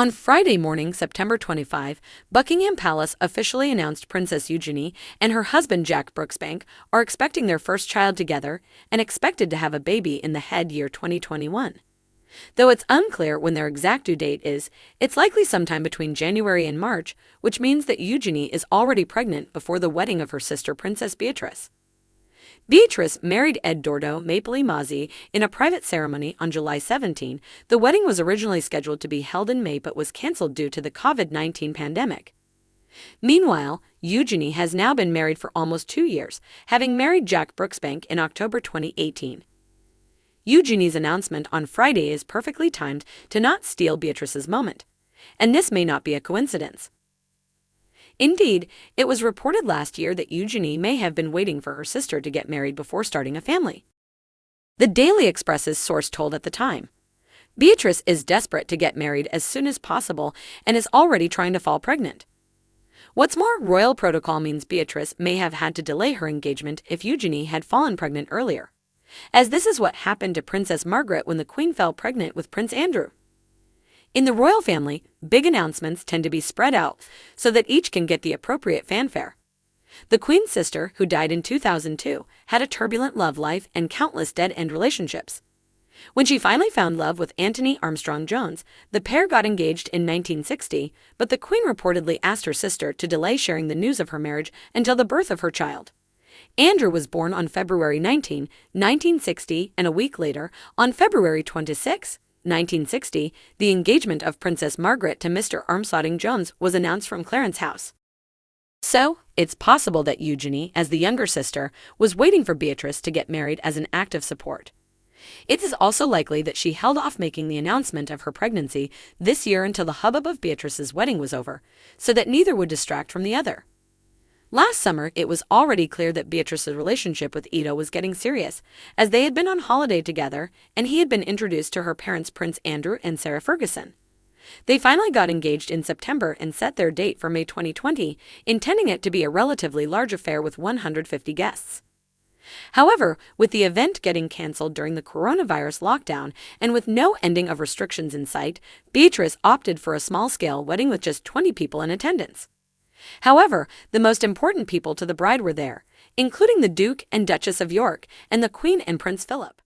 On Friday morning, September 25, Buckingham Palace officially announced Princess Eugenie and her husband Jack Brooksbank are expecting their first child together and expected to have a baby in the head year 2021. Though it's unclear when their exact due date is, it's likely sometime between January and March, which means that Eugenie is already pregnant before the wedding of her sister Princess Beatrice. Beatrice married Edoardo Mapoli Mazzi in a private ceremony on July 17. The wedding was originally scheduled to be held in May but was cancelled due to the COVID-19 pandemic. Meanwhile, Eugenie has now been married for almost 2 years, having married Jack Brooksbank in October 2018. Eugenie's announcement on Friday is perfectly timed to not steal Beatrice's moment, and this may not be a coincidence. Indeed, it was reported last year that Eugenie may have been waiting for her sister to get married before starting a family. The Daily Express's source told at the time, Beatrice is desperate to get married as soon as possible and is already trying to fall pregnant. What's more, royal protocol means Beatrice may have had to delay her engagement if Eugenie had fallen pregnant earlier, as this is what happened to Princess Margaret when the Queen fell pregnant with Prince Andrew. In the royal family, big announcements tend to be spread out so that each can get the appropriate fanfare. The Queen's sister, who died in 2002, had a turbulent love life and countless dead-end relationships. When she finally found love with Anthony Armstrong-Jones, the pair got engaged in 1960, but the Queen reportedly asked her sister to delay sharing the news of her marriage until the birth of her child. Andrew was born on February 19, 1960, and a week later, on February 26, 1960, the engagement of Princess Margaret to Mr. Armstrong-Jones was announced from Clarence House. So, it's possible that Eugenie, as the younger sister, was waiting for Beatrice to get married as an act of support. It is also likely that she held off making the announcement of her pregnancy this year until the hubbub of Beatrice's wedding was over, so that neither would distract from the other. Last summer, it was already clear that Beatrice's relationship with Edo was getting serious, as they had been on holiday together and he had been introduced to her parents Prince Andrew and Sarah Ferguson. They finally got engaged in September and set their date for May 2020, intending it to be a relatively large affair with 150 guests. However, with the event getting cancelled during the coronavirus lockdown and with no ending of restrictions in sight, Beatrice opted for a small-scale wedding with just 20 people in attendance. However, the most important people to the bride were there, including the Duke and Duchess of York and the Queen and Prince Philip.